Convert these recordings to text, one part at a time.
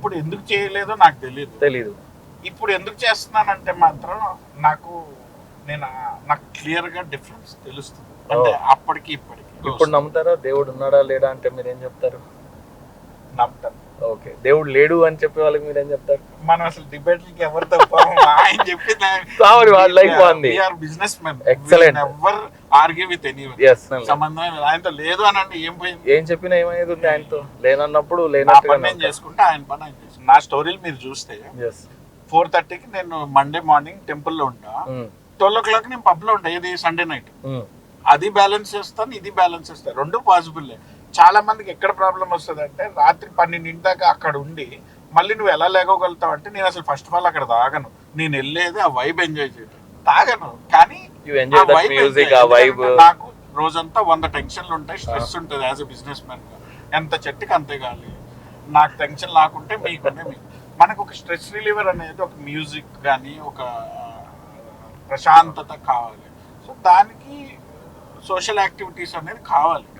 అప్పుడు ఎందుకు చేయలేదో నాకు తెలియదు. ఇప్పుడు ఎందుకు చేస్తున్నానంటే మాత్రం నాకు క్లియర్ గా డిఫరెన్స్ తెలుస్తుంది. అంటే అప్పటికి ఇప్పటికి. ఇప్పుడు నమ్ముతారా దేవుడు ఉన్నాడా లేడా అంటే మీరేం చెప్తారు? నమ్ముతాను. ఓకే, దేవుడు లేడు అని చెప్పే వాళ్ళకి మీరేం చెప్తారు? మనం అసలు డిబేట్లకి ఎవరు తప్ప ఆయన చెప్పింది business man. Excellent. Ever argue with anyone. సంబంధం ఆయనతో లేదు అని అంటే ఏం పోయింది? ఏం చెప్పినా ఏమయ్యేది ఉంది ఆయనతో. లేనన్నప్పుడు నేను చేసుకుంటే ఆయన పని ఆయన చేసుకుంటా. నా స్టోరీలు మీరు చూస్తే 4:30కి నేను మండే మార్నింగ్ టెంపుల్లో ఉంటా, 12 నేను పబ్ లో ఉంటా. ఇది సండే నైట్. అది బ్యాలెన్స్ చేస్తాను, ఇది బ్యాలెన్స్ చేస్తాను. రెండు పాసిబుల్. చాలా మందికి ఎక్కడ ప్రాబ్లం వస్తుంది అంటే రాత్రి 12 దాకా అక్కడ ఉండి మళ్ళీ నువ్వు ఎలా లేకోగలుగుతావు అంటే, నేను అసలు ఫస్ట్ ఆఫ్ ఆల్ అక్కడ తాగను. నేను వెళ్ళేది ఆ వైబ్ ఎంజాయ్ చేయడం. తాగను కానీ నాకు రోజంతా 100 టెన్షన్లు ఉంటాయి, స్ట్రెస్ ఉంటుంది. యాజ్ ఎ బిజినెస్ మ్యాన్ గా ఎంత చెట్టుకి అంతే కాదు. నాకు టెన్షన్ లాకుంటే మీకుంటే మీకు. మనకు ఒక స్ట్రెస్ రిలీవర్ అనేది ఒక మ్యూజిక్ కానీ ఒక ప్రశాంతత కావాలి. సో దానికి సోషల్ యాక్టివిటీస్ అనేది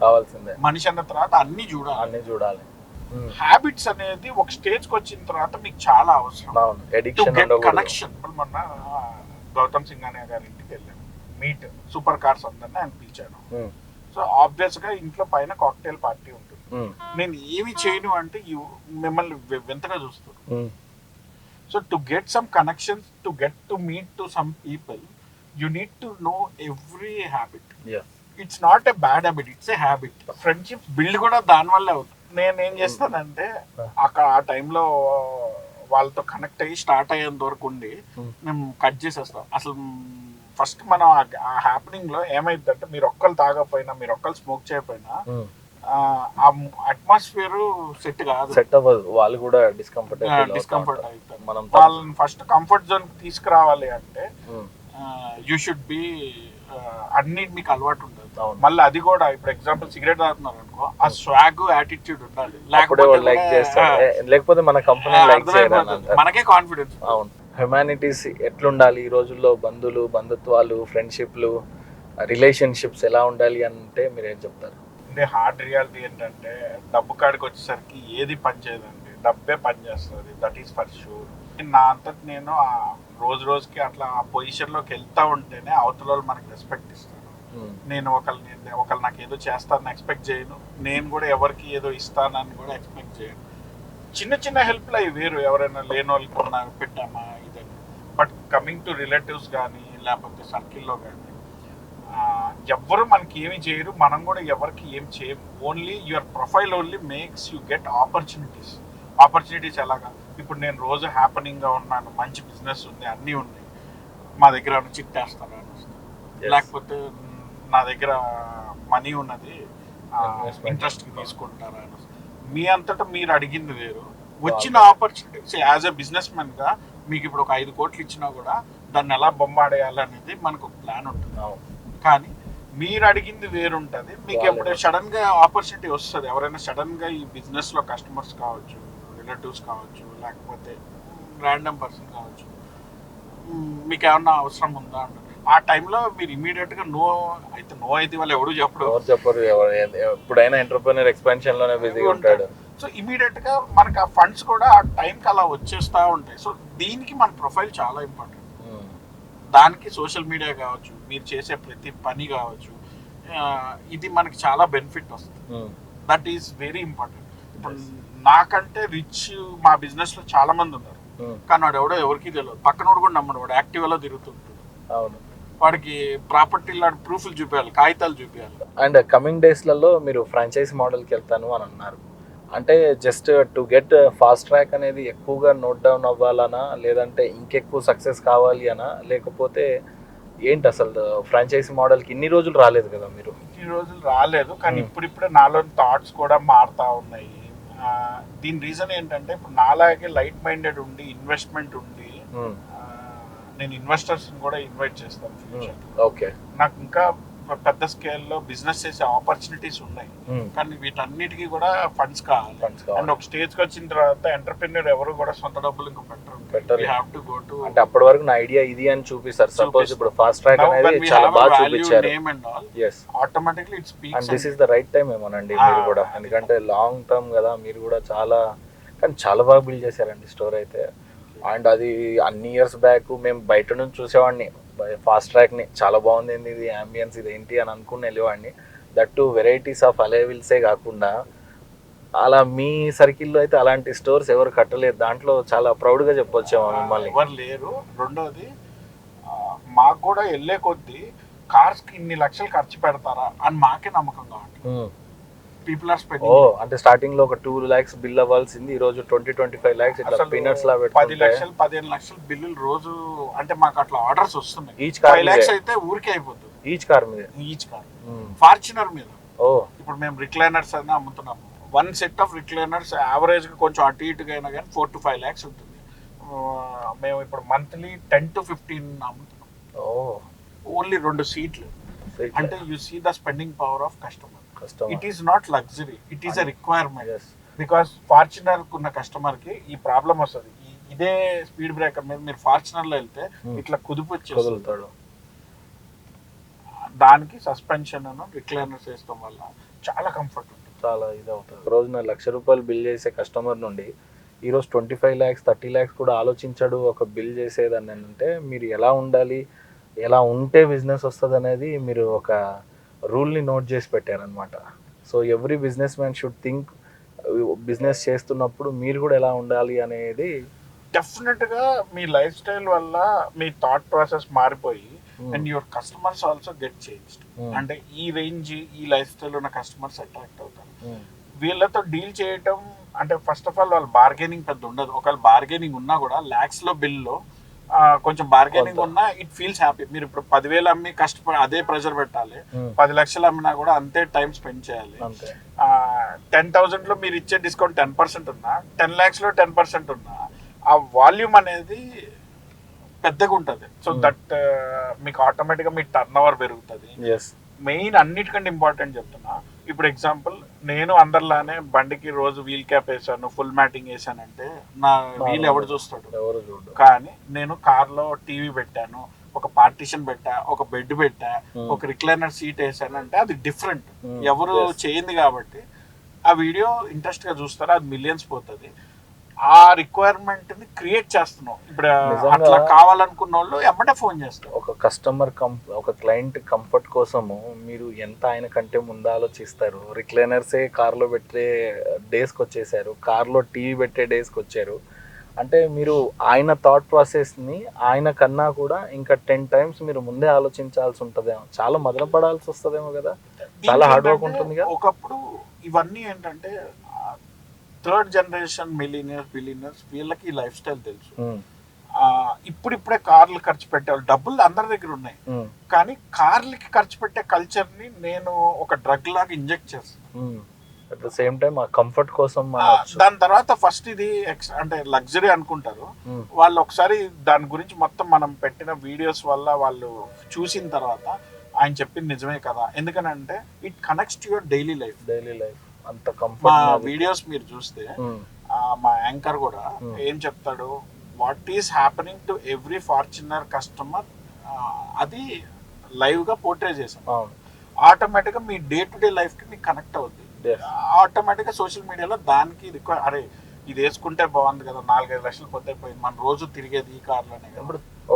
కావాల్సిందే. మనిషి అన్న తర్వాత అన్ని చూడాలి. హ్యాబిట్స్ అనేది ఒక స్టేజ్ కి వచ్చిన తర్వాత మీకు చాలా అవసరం. కనెక్షన్. మొన్న గౌతమ్ సింఘానియా గారి ఇంటికి వెళ్ళాను, మీట్ సూపర్ కార్స్ అందరినీ ఆయన పిలిచాను. సో ఆబ్వియస్ గా ఇంట్లో పైన కాక్టైల్ పార్టీ ఉంటుంది. నేను ఏమి చేయను అంటే మిమ్మల్ని వింతగా చూస్తాను. So to get some connections, to get to meet to some people, you need to know every habit. It's not a bad habit, it's a habit. Friendships build కూడా దాని వల్లే అవుతుంది. నేను ఏం చేస్తానంటే అక్కడ ఆ టైంలో వాళ్ళతో కనెక్ట్ అయ్యి స్టార్ట్ అయ్యేంత వరకు ఉండి మేము కట్ చేసేస్తాం. అసలు ఫస్ట్ మనం ఆ హ్యాపెనింగ్ లో ఏమైందంటే, మీరు ఒక్కరు తాగకపోయినా, మీరు ఒక్కరు స్మోక్ చేయకపోయినా ఆ అట్మాస్ఫియర్ సెట్ అవ్వదు. వాళ్ళు కూడా డిస్కంఫర్ట్ అవుతారు. వాళ్ళని ఫస్ట్ కంఫర్ట్ జోన్ తీసుకురావాలి అంటే యూ షుడ్ బి అన్ని మీకు అలవాటు ఉంటుంది. మళ్ళీ అది కూడా ఇప్పుడు ఎగ్జాంపుల్ సిగరెట్ తాగుతున్నారు అనుకో, ఆ స్వాగ్ యాటిట్యూడ్ ఉండాలి. లేకపోతే మన కంపెనీ మనకే కాన్ఫిడెన్స్. అవును. హ్యుమానిటీస్ ఎట్లుండాలి ఈ రోజుల్లో? బంధువులు, బంధుత్వాలు, ఫ్రెండ్షిప్లు, రిలేషన్షిప్స్ ఎలా ఉండాలి అంటే మీరేం చెప్తారు? అంటే హార్డ్ రియాలిటీ ఏంటంటే, డబ్బు కాడికి వచ్చేసరికి ఏది పని చేయదండి, డబ్బే పని చేస్తుంది. That is for sure. నా అంతటి నేను రోజుకి అట్లా ఆ పొజిషన్ లోకి వెళ్తా ఉంటేనే అవతల వాళ్ళు మనకి రెస్పెక్ట్ ఇస్తారు. నేను ఒకళ్ళు నాకు ఏదో చేస్తానని ఎక్స్పెక్ట్ చేయను, నేను కూడా ఎవరికి ఏదో ఇస్తానని కూడా ఎక్స్పెక్ట్ చేయను. చిన్న చిన్న హెల్ప్లు అవి వేరు, ఎవరైనా లేని వాళ్ళకి ఉన్నారు పెట్టామా ఇదని. బట్ కమింగ్ టు రిలేటివ్స్ కానీ లేకపోతే సర్కిల్లో కానీ ఎవ్వరు మనకి ఏమి చేయరు, మనం కూడా ఎవరికి ఏం చేయము. Only your profile only makes you get opportunities. ఎలాగా ఇప్పుడు నేను రోజు హ్యాపెనింగ్ గా ఉన్నాను, మంచి బిజినెస్ ఉంది, అన్నీ ఉన్నాయి, మా దగ్గర చిట్టేస్తారా అని వస్తుంది. లేకపోతే నా దగ్గర మనీ ఉన్నది, ఇంట్రెస్ట్ తీసుకుంటారా అని వస్తుంది. మీ అంతటా మీరు అడిగింది వేరు, వచ్చిన opportunities as a business man గా మీకు ఇప్పుడు ఒక 5 కోట్లు ఇచ్చినా కూడా దాన్ని ఎలా బొమ్మాడేయాలనేది మనకు ఒక ప్లాన్ ఉంటుంది. కానీ మీరు అడిగింది వేరుంటుంది. మీకు ఎప్పుడు సడన్ గా ఆపర్చునిటీ వస్తుంది, ఎవరైనా సడన్ గా ఈ బిజినెస్ లో కస్టమర్స్ కావచ్చు, రిలేటివ్స్ కావచ్చు, లేకపోతే ర్యాండమ్ పర్సన్ కావచ్చు, మీకు ఏమన్నా అవసరం ఉందా అంటే ఆ టైంలో మీరు ఇమీడియట్ గా నో అయితే వాళ్ళు ఎవరు చెప్పరు. ఎప్పుడైనా ఎంటర్‌ప్రెన్యూర్ ఎక్స్పాన్షన్ లోనే బిజీగా ఉంటాడు. సో ఇమీడియట్ గా మనకి ఆ ఫండ్స్ కూడా ఆ టైంకి అలా వచ్చేస్తా ఉంటాయి. సో దీనికి మన ప్రొఫైల్ చాలా ఇంపార్టెంట్. దానికి సోషల్ మీడియా కావచ్చు, మీరు చేసే ప్రతి పని కావచ్చు, ఇది మనకి చాలా బెనిఫిట్ వస్తుంది. That is very important. ఇప్పుడు నాకంటే రిచ్ మా బిజినెస్ లో చాలా మంది ఉన్నారు, కానీ వాడు ఎవరికి తెలియదు. పక్కనోడు కూడా నమ్మడు, వాడు యాక్టివ్ లో తిరుగుతుంటాడు. వాడికి ప్రాపర్టీ ప్రూఫ్లు చూపించాలి, కాగితాలు చూపించాలి. అండ్ కమింగ్ డేస్లలో మీరు ఫ్రాంచైజ్ మోడల్కి వెళ్తాను అని అన్నారు. అంటే just to get fast track అనేది ఎక్కువగా నోట్ డౌన్ అవ్వాలనా, లేదంటే ఇంకెక్కువ సక్సెస్ కావాలి అనా, లేకపోతే ఏంటి అసలు ఫ్రాంచైజీ మోడల్కి ఇన్ని రోజులు రాలేదు కదా మీరు? ఇన్ని రోజులు రాలేదు, కానీ ఇప్పుడిప్పుడే నాలో థాట్స్ కూడా మారుతా ఉన్నాయి. దీని రీజన్ ఏంటంటే, ఇప్పుడు నాలాగే లైట్ మైండెడ్ ఉండి ఇన్వెస్ట్మెంట్ ఉండి నేను ఇన్వెస్టర్స్ కూడా ఇన్వైట్ చేస్తాను ఫ్యూచర్. ఓకే. నాకు ఇంకా పెద్ద స్కేల్లో బిజినెస్ చేసే ఆపర్చునిటీస్ ఉన్నాయి, కానీ వీటన్నిటికీ కూడా ఫండ్స్ కావాలి. అండ్ ఒక స్టేజ్ కి వచ్చిన తర్వాత ఎంటర్‌ప్రెన్యూర్ ఎవరు కూడా సొంత డబ్బులు ఇంకా పెట్టరు. You have to go to, అంటే అప్పటి వరకు నా ఐడియా ఇది అని చూపిస్తారు. సపోజ్ ఇప్పుడు ఫాస్ట్ ట్రాక్ అనేది చాలా బాగా చూపించారు. yes, automatically it speaks. And this is the right time ఏమోనండి మీరు కూడా, ఎందుకంటే లాంగ్ టర్మ్ కదా, మీరు కూడా చాలా కానీ చాలా బాగా బిల్డ్ చేశారండి స్టోర్ అయితే. అండ్ అది అన్ని ఇయర్స్ బ్యాక్ మేము బయట నుంచి చూసేవాడిని ఫాస్ట్ ట్రాక్ని, చాలా బాగుంది ఏంది ఇది అంబియన్స్ ఇది ఏంటి అని అనుకుని వెళ్ళేవాడిని. దట్ టు వెరైటీస్ ఆఫ్ అలైవిల్సే కాకుండా అలా మీ సర్కిల్లో అయితే అలాంటి స్టోర్స్ ఎవరు కట్టలేదు. దాంట్లో చాలా ప్రౌడ్గా చెప్పొచ్చాము మిమ్మల్ని. ఎవరు లేరు. రెండోది మాకు కూడా వెళ్ళే కొద్దీ కార్స్కి ఇన్ని లక్షలు ఖర్చు పెడతారా అని మాకే నమ్మకం కావాలి. People are spending. అంటే స్టార్టింగ్ లో ఒక 2 lakhs బిల్ అవ్వాల్సింది ఈ రోజు 20-25 lakhs ఇట్లా పీనట్స్ లా 10 లక్షలు 15 లక్షలు బిల్లులు రోజు. అంటే మాకు అట్లా ఆర్డర్స్ వస్తున్నాయి. ఈచ్ కార్ 5 lakhs అయితే ఊరికే అయిపోతుంది. ఈచ్ కార్ మీద, ఈచ్ కార్. ఫార్చునర్ మీద ఓ ఇప్పుడు మేము రిక్లైనర్స్ అని అమ్ముతున్నాము. 1 సెట్ ఆఫ్ రిక్లైనర్స్ యావరేజ్ గా కొంచెం అటు ఇటుగా అయినా కానీ 4 to 5 lakhs ఉంటుంది. మేము ఇప్పుడు మంత్లీ 10 to 15 అమ్ముతున్నాం. ఓన్లీ 2 సీట్లు. అంటే you see the spending power of customer. It is not luxury, it is a requirement. Because Fortuner ఉన్న కస్టమర్ కి ఈ ప్రాబ్లం వస్తుంది. ఇదే స్పీడ్ బ్రేకర్ మీద మీరు ఫార్చునర్ లో వెళ్తే ఇట్లా కుదుపు వచ్చేస్తాడు. దానికి సస్పెన్షన్ రిక్లైనర్స్ వేస్తాం వల్ల చాలా కంఫర్ట్ ఉంటుంది, చాలా ఇది అవుతుంది. రోజున ₹1,00,000 బిల్ చేసే కస్టమర్ నుండి ఈరోజు 25 lakhs 30 lakhs కూడా ఆలోచించాడు ఒక బిల్ చేసేదాన్ని అంటే మీరు ఎలా ఉండాలి, ఎలా ఉంటే బిజినెస్ వస్తుంది అనేది మీరు ఒక రూల్ని నోట్ చేసి పెట్టారనమాట. So every business man should think business చేస్తున్నప్పుడు మీరు కూడా ఎలా ఉండాలి అనేది. డెఫినెట్ గా మీ లైఫ్ స్టైల్ వల్ల మీ థాట్ ప్రాసెస్ మారిపోయి and your customers also get changed. అంటే ఈ రేంజ్ ఈ లైఫ్ స్టైల్ ఉన్న కస్టమర్స్ అట్రాక్ట్ అవుతారు. వీళ్ళతో డీల్ చేయటం అంటే ఫస్ట్ ఆఫ్ ఆల్ వాళ్ళ బార్గెనింగ్ పెద్ద ఉండదు. ఒకవేళ బార్గెనింగ్ ఉన్నా కూడా లాక్స్ లో బిల్లో కొంచెం బార్గెనింగ్ ఉన్నా ఇట్ ఫీల్స్ హ్యాపీ. మీరు ఇప్పుడు 10,000 అమ్మి కష్టపడి అదే ప్రెషర్ పెట్టాలి, 10 లక్షలు అమ్మినా కూడా అంతే టైం స్పెండ్ చేయాలి. 10,000 లో మీరు ఇచ్చే డిస్కౌంట్ 10% ఉన్నా, 10 lakhs లో 10% ఉన్నా ఆ వాల్యూమ్ అనేది పెద్దగా ఉంటుంది. సో దట్ మీకు ఆటోమేటిక్ గా మీ టర్న్ ఓవర్ పెరుగుతుంది. మెయిన్ అన్నిటికంటే ఇంపార్టెంట్ చెప్తున్నా, ఇప్పుడు ఎగ్జాంపుల్ నేను అందరిలానే బండికి రోజు వీల్ క్యాప్ వేసాను, ఫుల్ మ్యాటింగ్ వేసానంటే నా వీల్ ఎవడు చూస్తాడు? కానీ నేను కార్ లో టీవీ పెట్టాను, ఒక పార్టీషన్ పెట్టా, ఒక బెడ్ పెట్టా, ఒక రిక్లైనర్ సీట్ వేసానంటే అది డిఫరెంట్. ఎవరు చేయింది కాబట్టి ఆ వీడియో ఇంట్రెస్ట్ గా చూస్తారో అది మిలియన్స్ పోతుంది. ఆ రిక్వైర్మెంట్ ని క్రియేట్ చేస్తున్నాం. ఇప్పుడు అట్లా కావాలనుకున్న వాళ్ళు ఎమ్మటే ఫోన్ చేస్తారు. ఒక కస్టమర్ ఒక క్లయింట్ కంఫర్ట్ కోసము మీరు ఎంత ఆయన కంటే ముందు ఆలోచిస్తారు. రిక్లైనర్సే కార్లో పెట్టే డేస్కి వచ్చేసారు, కార్లో టీవీ పెట్టే డేస్కి వచ్చారు. అంటే మీరు ఆయన థాట్ ప్రాసెస్ని ఆయన కన్నా కూడా ఇంకా 10 times మీరు ముందే ఆలోచించాల్సి ఉంటుందేమో, చాలా మొదలు పడాల్సి వస్తుందేమో కదా, చాలా హార్డ్ వర్క్ ఉంటుంది కదా. ఒకప్పుడు ఇవన్నీ ఏంటంటే థర్డ్ జనరేషన్ బిలియనర్స్ వీళ్ళకి లైఫ్ స్టైల్ తెలుసు. ఇప్పుడిప్పుడే కార్లు ఖర్చు పెట్టేవాళ్ళు, డబ్బులు అందరి దగ్గర ఉన్నాయి. కానీ కార్లకి ఖర్చు పెట్టే కల్చర్ ని నేను ఒక డ్రగ్ లాగా ఇంజెక్ట్ చేస్తాను. అట్ ద సేమ్ టైం ఆ కంఫర్ట్ కోసం దాని తర్వాత ఫస్ట్ ఇది అంటే లగ్జరీ అనుకుంటారు వాళ్ళు. ఒకసారి దాని గురించి మొత్తం మనం పెట్టిన వీడియోస్ వల్ల వాళ్ళు చూసిన తర్వాత ఆయన చెప్పింది నిజమే కదా. ఎందుకనంటే it connects to your daily life. అంత కంఫర్ట్. మా వీడియోస్ మీరు చూస్తే మా యాంకర్ కూడా ఏం చెప్తాడు, what is happening to every Fortuner customer అది లైవ్ గా పోర్ట్రే చేసాం. ఆటోమేటిక్ గా మీ డే టు డే లైఫ్ కి మీకు కనెక్ట్ అవుద్ది. ఆటోమేటిక్ గా సోషల్ మీడియాలో దానికి అరే ఇది వేసుకుంటే బాగుంది కదా, 4-5 లక్షలు పోతే పోయింది, మన రోజు తిరిగేది ఈ కార్లు అనే.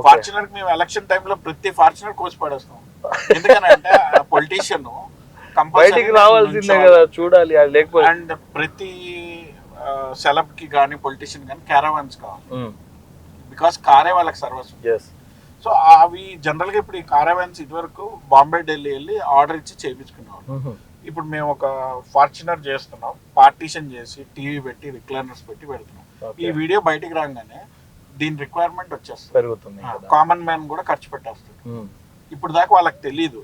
ఫార్చునర్ మేము ఎలక్షన్ టైంలో ప్రతి ఫార్చునర్ కోసి పడేస్తాం. ఎందుకనంటే పొలిటీషియన్ బయటికి రావాల్సిందే కదా, చూడాలి. లేకపోతే అండ్ ప్రతి సెలబ్ కి కానీ పొలిటీషియన్ కానీ క్యారవాన్స్ కావాలి. బికాస్ కారే వాళ్ళకి సర్వస్వం. సో అవి జనరల్ గా ఇప్పుడు ఈ కారవాన్స్ ఇదివరకు బాంబే ఢిల్లీ వెళ్ళి ఆర్డర్ ఇచ్చి చేయించుకునేవాళ్ళు. ఇప్పుడు మేము ఒక ఫార్చునర్ చేస్తున్నాం, పార్టీషన్ చేసి టీవీ పెట్టి రిక్లైనర్స్ పెట్టి పెడుతున్నాం. ఈ వీడియో బయటికి రాగానే దీని రిక్వైర్మెంట్ వచ్చేస్తుంది. కామన్ మ్యాన్ కూడా ఖర్చు పెట్టేస్తాడు. ఇప్పుడు దాకా వాళ్ళకి తెలీదు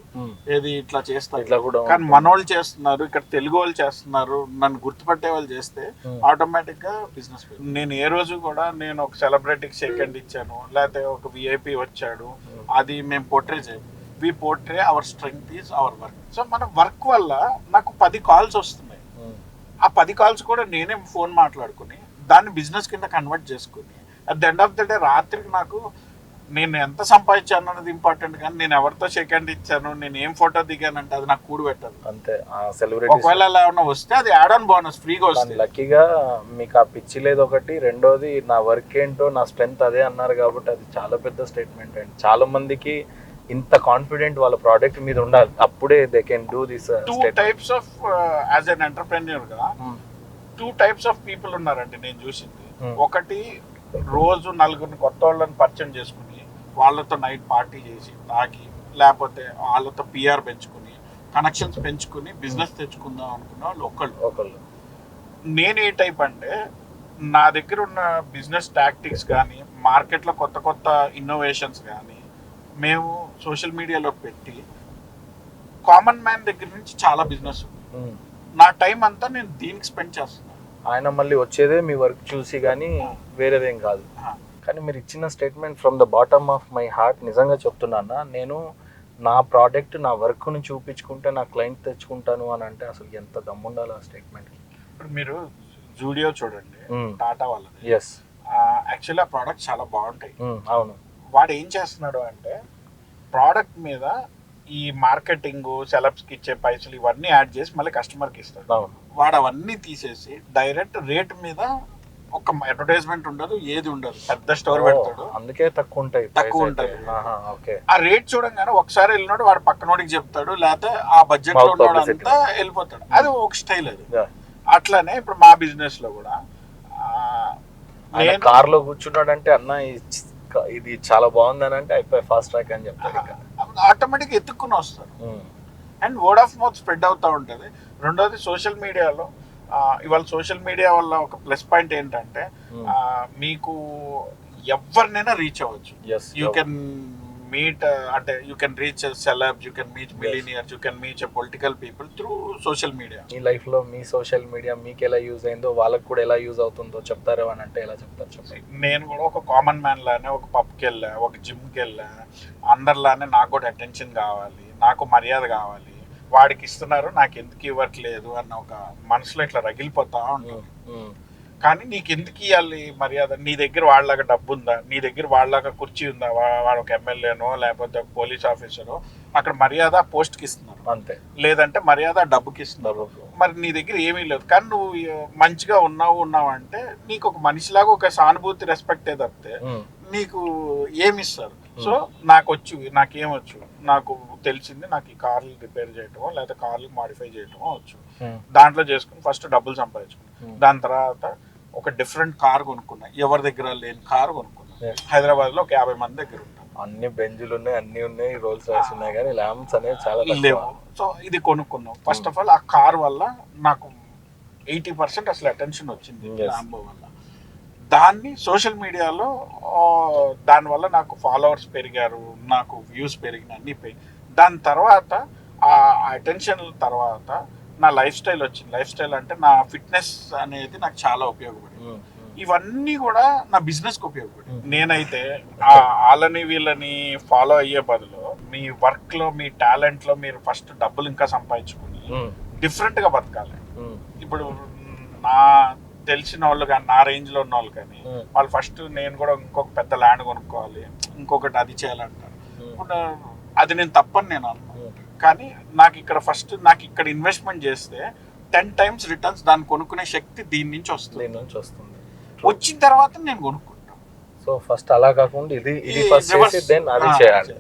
ఏది ఇట్లా చేస్తారు, కానీ మనోళ్ళు చేస్తున్నారు, ఇక్కడ తెలుగు వాళ్ళు చేస్తున్నారు, నన్ను గుర్తుపట్టే వాళ్ళు చేస్తే ఆటోమేటిక్ గా బిజినెస్. నేను ఏ రోజు కూడా నేను ఒక సెలబ్రిటీకి సెకండ్ ఇచ్చాను, లేకపోతే ఒక విఐపి వచ్చాడు, అది మేము పోర్ట్రే చేయం. We portray our strength is our work. So మన వర్క్ వల్ల నాకు 10 calls వస్తున్నాయి. ఆ 10 calls కూడా నేనే ఫోన్ మాట్లాడుకుని దాన్ని బిజినెస్ కింద కన్వర్ట్ చేసుకుని at the end of the day రాత్రికి నాకు నేను ఎంత సంపాదించాను అన్నది ఇంపార్టెంట్, కానీ నేను ఎవరితో షేక్ హ్యాండ్ ఇచ్చాను, నేను ఏం ఫోటో దిగానంటే అది నాకు కూడి పెట్టదు. అంతే. ఆ సెలబ్రిటీ ఒకవేళ అలా ఏమన్నా వస్తే అది యాడ్ ఆన్ బోనస్ ఫ్రీగా వస్తుంది. లక్కీగా మీకు ఆ పిచ్చి లేదు ఒకటి, రెండోది నా వర్క్ ఏంటో నా స్ట్రెంత్ అదే అన్నారు కాబట్టి అది చాలా పెద్ద స్టేట్మెంట్ అండి. చాలా మందికి ఇంత కాన్ఫిడెంట్ వాళ్ళ ప్రోడక్ట్ మీద ఉండాలి, అప్పుడే they can do this. Two types of as an entrepreneur గా టూ టైప్స్ ఆఫ్ పీపుల్ ఉన్నారండి నేను చూసింది. ఒకటి రోజు నలుగురిని కొత్త వాళ్ళని పరిచయం చేసుకుని వాళ్ళతో నైట్ పార్టీ చేసి తాగి, లేకపోతే వాళ్ళతో పిఆర్ పెంచుకుని కనెక్షన్స్ పెంచుకుని బిజినెస్ తెచ్చుకుందాం అనుకున్న వాళ్ళు ఒకళ్ళు. నేను ఏ టైప్ అంటే, నా దగ్గర ఉన్న బిజినెస్ టాక్టిక్స్ కానీ మార్కెట్లో కొత్త కొత్త ఇన్నోవేషన్స్ కానీ మేము సోషల్ మీడియాలో పెట్టి కామన్ మ్యాన్ దగ్గర నుంచి చాలా బిజినెస్ ఉంది. నా టైం అంతా నేను దీనికి స్పెండ్ చేస్తున్నాను. ఆయన మళ్ళీ వచ్చేదే మీ వర్క్ చూసి కానీ వేరేదేం కాదు. కానీ మీరు ఇచ్చిన statement from the bottom of my heart నిజంగా చెప్తున్నానా, నేను నా ప్రోడక్ట్ నా వర్క్ని చూపించుకుంటే నా క్లయింట్ తెచ్చుకుంటాను అని అంటే అసలు ఎంత దమ్ముండాలి ఆ స్టేట్మెంట్కి. ఇప్పుడు మీరు జూడియో చూడండి, టాటా వాళ్ళది. ఎస్, యాక్చువల్లీ ఆ ప్రోడక్ట్ చాలా బాగుంటాయి. అవును. వాడు ఏం చేస్తున్నాడు అంటే ప్రోడక్ట్ మీద ఈ మార్కెటింగ్ సెలబ్స్కి ఇచ్చే పైసలు ఇవన్నీ యాడ్ చేసి మళ్ళీ కస్టమర్కి ఇస్తాడు. వాడు అవన్నీ తీసేసి డైరెక్ట్ రేట్ మీద ఒక అడ్వర్టైజ్మెంట్ ఉండదు, ఏది ఉండదు, పెద్ద స్టోర్ పెడతాడు. అందుకే తక్కువ ఉంటాయి. ఆ రేట్ చూడంగానే ఒకసారి వెళ్ళినాడు వాడు పక్కనోడికి చెప్తాడు, లేకపోతే ఆ బడ్జెట్ లో ఉన్నాడు అంతా వెళ్ళిపోతాడు. అది ఒక స్టైల్ అది. అట్లానే ఇప్పుడు మా బిజినెస్ లో కూడా కార్ లో కూర్చున్నాడంటే అన్న ఇది చాలా బాగుంది అని అంటే అయిపోయి ఫాస్ట్ ట్రాక్ అని చెప్తాడు. ఆటోమేటిక్ ఎత్తుక్కుని వస్తారు and word of mouth spread అవుతూ ఉంటుంది. రెండోది సోషల్ మీడియాలో ఇవాళ సోషల్ మీడియా వల్ల ఒక ప్లస్ పాయింట్ ఏంటంటే మీకు ఎవరినైనా రీచ్ అవ్వచ్చు. యూ కెన్ మీట్ అంటే you can reach celebs, you can meet millionaires, you can meet political people through social media. Me life లో మీ సోషల్ మీడియా మీకు ఎలా యూజ్ అయిందో వాళ్ళకి కూడా ఎలా యూజ్ అవుతుందో చెప్తారు అని అంటే ఎలా చెప్తారు చెప్పండి. నేను కూడా ఒక కామన్ మ్యాన్ లానే ఒక పబ్కి వెళ్ళా, ఒక జిమ్కి వెళ్ళా, అందరిలానే నాకు కూడా అటెన్షన్ కావాలి, నాకు మర్యాద కావాలి, వాడికి ఇస్తున్నారు నాకు ఎందుకు ఇవ్వట్లేదు అన్న ఒక మనసులో ఇట్లా రగిలిపోతా ఉంటుంది. కానీ నీకు ఎందుకు ఇవ్వాలి మర్యాద? నీ దగ్గర వాళ్ళలాగా డబ్బు ఉందా, నీ దగ్గర వాళ్ళలాగా కుర్చీ ఉందా, వాడు ఒక ఎమ్మెల్యేనో లేకపోతే ఒక పోలీస్ ఆఫీసరో, అక్కడ మర్యాద పోస్ట్కి ఇస్తున్నారు అంతే, లేదంటే మర్యాద డబ్బుకి ఇస్తున్నారు. మరి నీ దగ్గర ఏమీ లేదు కానీ నువ్వు మంచిగా ఉన్నావు అంటే నీకు ఒక మనిషిలాగా ఒక సానుభూతి రెస్పెక్ట్ తప్పితే నీకు ఏమి ఇస్తారు? సో నాకేమొచ్చు, నాకు తెలిసింది నాకు ఈ కార్లు రిపేర్ చేయటమో లేకపోతే కార్లు మాడిఫై చేయటమో వచ్చు. దాంట్లో చేసుకుని ఫస్ట్ డబ్బులు సంపాదించుకున్నాను. దాని తర్వాత ఒక డిఫరెంట్ కార్ కొనుక్కున్నా, ఎవరి దగ్గర లేని కార్ కొనుక్కున్నా. హైదరాబాద్ లో ఒక 50 మంది దగ్గర ఉంటాను. అన్ని బెంజులు ఉన్నాయి, అన్ని ఉన్నాయి, రోల్స్ రాయిస్ ఉన్నాయి, కానీ ల్యాంప్స్ అనేవి చాలా లేవు. సో ఇది కొనుక్కున్నాం. ఫస్ట్ ఆఫ్ ఆల్ ఆ కార్ వల్ల నాకు 80% అసలు అటెన్షన్ వచ్చింది ల్యాంబో వల్ల. దాన్ని సోషల్ మీడియాలో దానివల్ల నాకు ఫాలోవర్స్ పెరిగారు, నాకు వ్యూస్ పెరిగినాయి, అన్నీ పెరిగి. దాని తర్వాత ఆ అటెన్షన్ తర్వాత నా లైఫ్ స్టైల్ వచ్చింది. లైఫ్ స్టైల్ అంటే నా ఫిట్నెస్ అనేది నాకు చాలా ఉపయోగపడింది. ఇవన్నీ కూడా నా బిజినెస్కి ఉపయోగపడింది. నేనైతే వాళ్ళని వీళ్ళని ఫాలో అయ్యే బదులు మీ వర్క్లో మీ టాలెంట్లో మీరు ఫస్ట్ డబ్బులు ఇంకా సంపాదించుకుని డిఫరెంట్గా బతకాలి. ఇప్పుడు నా తెలిసిన వాళ్ళు కానీ నా రేంజ్లో ఉన్న వాళ్ళు కానీ వాళ్ళు ఫస్ట్ నేను కూడా ఇంకొక పెద్ద ల్యాండ్ కొనుక్కోవాలి, ఇంకొకటి అది చేయాలంటారు. ఇప్పుడు అది నేను తప్పని నేను అన్నాను, కానీ నాకు ఇక్కడ ఫస్ట్ నాకు ఇక్కడ ఇన్వెస్ట్మెంట్ చేస్తే 10 times రిటర్న్స్ దాన్ని కొనుక్కునే శక్తి దీని నుంచి వస్తుంది. వచ్చిన తర్వాత నేను కొనుక్కుంటాను. సో ఫస్ట్ అలా కాకుండా ఇది ఫస్ట్ చేసి దెన్ అది చేయాలి.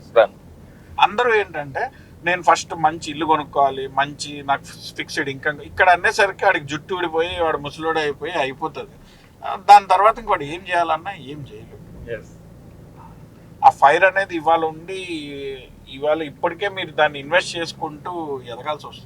అందరూ ఏంటంటే నేను ఫస్ట్ మంచి ఇల్లు కొనుక్కోవాలి, మంచి నాకు ఫిక్స్డ్ ఇన్కమ్, ఇక్కడ అనేసరికి వాడికి జుట్టు ఊడిపోయి వాడు ముసలోడు అయిపోతుంది. దాని తర్వాత ఇంకోటి ఏం చేయాలన్నా ఏం చేయలేదు. ఆ ఫైర్ అనేది ఇవాళ ఇప్పటికే మీరు దాన్ని ఇన్వెస్ట్ చేసుకుంటూ ఎదగాల్సి వస్తుంది.